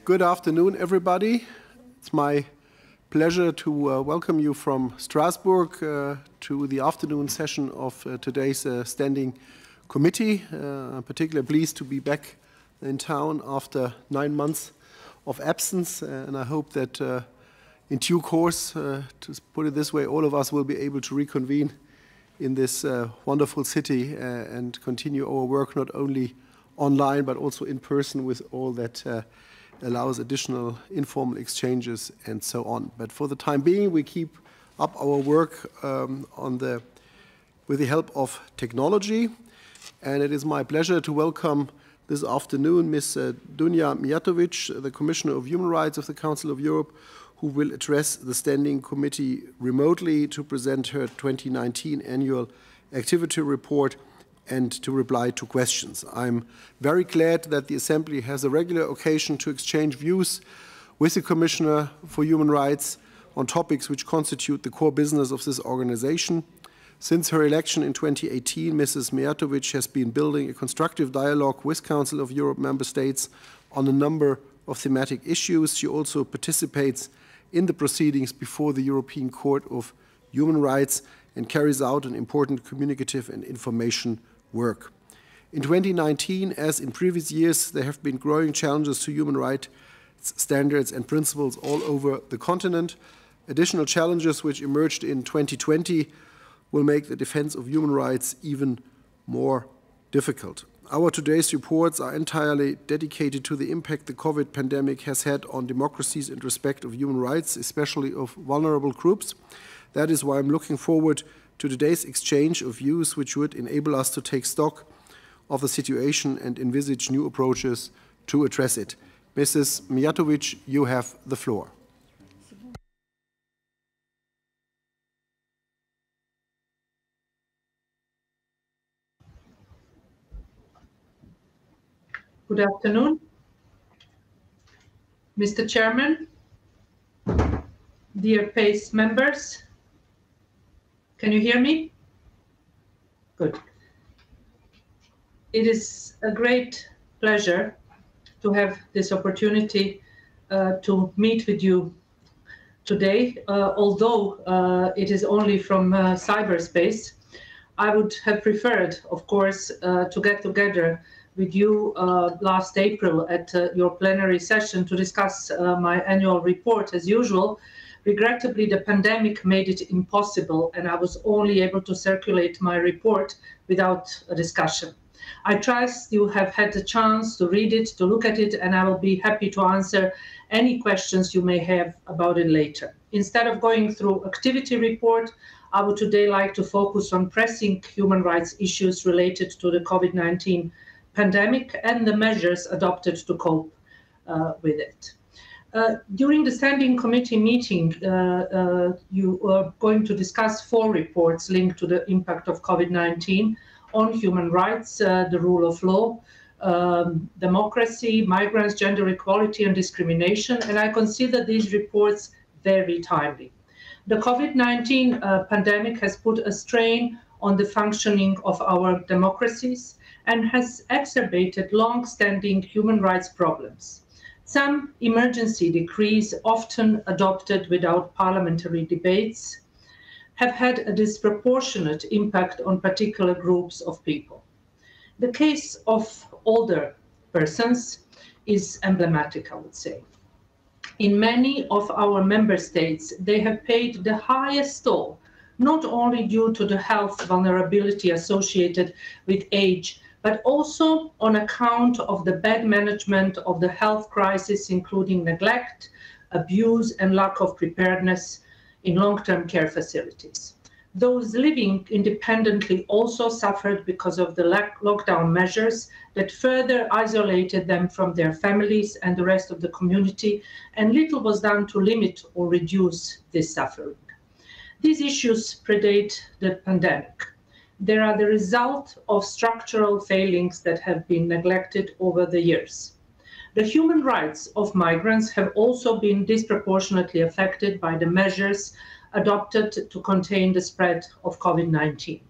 Good afternoon, everybody. It's my pleasure to welcome you from Strasbourg to the afternoon session of today's Standing Committee. I'm particularly pleased to be back in town after 9 months of absence, and I hope that in due course, to put it this way, all of us will be able to reconvene in this wonderful city and continue our work not only online but also in person with all that allows additional informal exchanges and so on. But for the time being, we keep up our work with the help of technology. And it is my pleasure to welcome this afternoon Ms. Dunja Mijatović, the Commissioner of Human Rights of the Council of Europe, who will address the Standing Committee remotely to present her 2019 annual activity report and to reply to questions. I'm very glad that the Assembly has a regular occasion to exchange views with the Commissioner for Human Rights on topics which constitute the core business of this organization. Since her election in 2018, Mrs. Mijatović has been building a constructive dialogue with Council of Europe member states on a number of thematic issues. She also participates in the proceedings before the European Court of Human Rights and carries out an important communicative and information work. In 2019, as in previous years, there have been growing challenges to human rights standards and principles all over the continent. Additional challenges which emerged in 2020 will make the defense of human rights even more difficult. Our today's reports are entirely dedicated to the impact the COVID pandemic has had on democracies and respect of human rights, especially of vulnerable groups. That is why I'm looking forward to today's exchange of views, which would enable us to take stock of the situation and envisage new approaches to address it. Mrs. Mijatović, you have the floor. Good afternoon, Mr. Chairman, dear PACE members. Can you hear me? Good. It is a great pleasure to have this opportunity to meet with you today. Although it is only from cyberspace, I would have preferred, of course, to get together with you last April at your plenary session to discuss my annual report as usual. Regrettably, the pandemic made it impossible, and I was only able to circulate my report without a discussion. I trust you have had the chance to read it, to look at it, and I will be happy to answer any questions you may have about it later. Instead of going through activity report, I would today like to focus on pressing human rights issues related to the COVID-19 pandemic and the measures adopted to cope with it. During the Standing Committee meeting, you are going to discuss 4 reports linked to the impact of COVID-19 on human rights, the rule of law, democracy, migrants, gender equality and discrimination, and I consider these reports very timely. The COVID-19 pandemic has put a strain on the functioning of our democracies and has exacerbated long-standing human rights problems. Some emergency decrees, often adopted without parliamentary debates, have had a disproportionate impact on particular groups of people. The case of older persons is emblematic, I would say. In many of our member states, they have paid the highest toll, not only due to the health vulnerability associated with age, but also on account of the bad management of the health crisis, including neglect, abuse, and lack of preparedness in long-term care facilities. Those living independently also suffered because of the lockdown measures that further isolated them from their families and the rest of the community, and little was done to limit or reduce this suffering. These issues predate the pandemic. They are the result of structural failings that have been neglected over the years. The human rights of migrants have also been disproportionately affected by the measures adopted to contain the spread of COVID-19.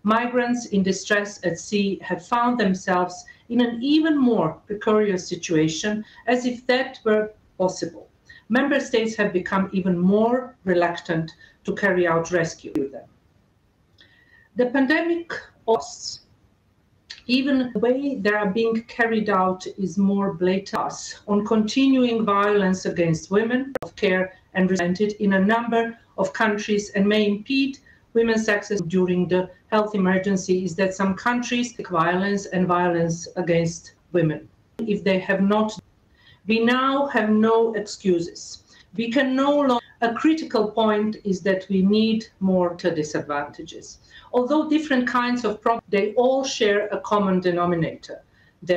Migrants in distress at sea have found themselves in an even more precarious situation, as if that were possible. Member states have become even more reluctant to carry out rescue them. The pandemic costs, even the way they are being carried out is more blatant on continuing violence against women, of care and resented in a number of countries and may impede women's access during the health emergency is that some countries take violence and violence against women. If they have not, we now have no excuses. We can no longer, a critical point is that we need more disadvantages. Although different kinds of problems, they all share a common denominator.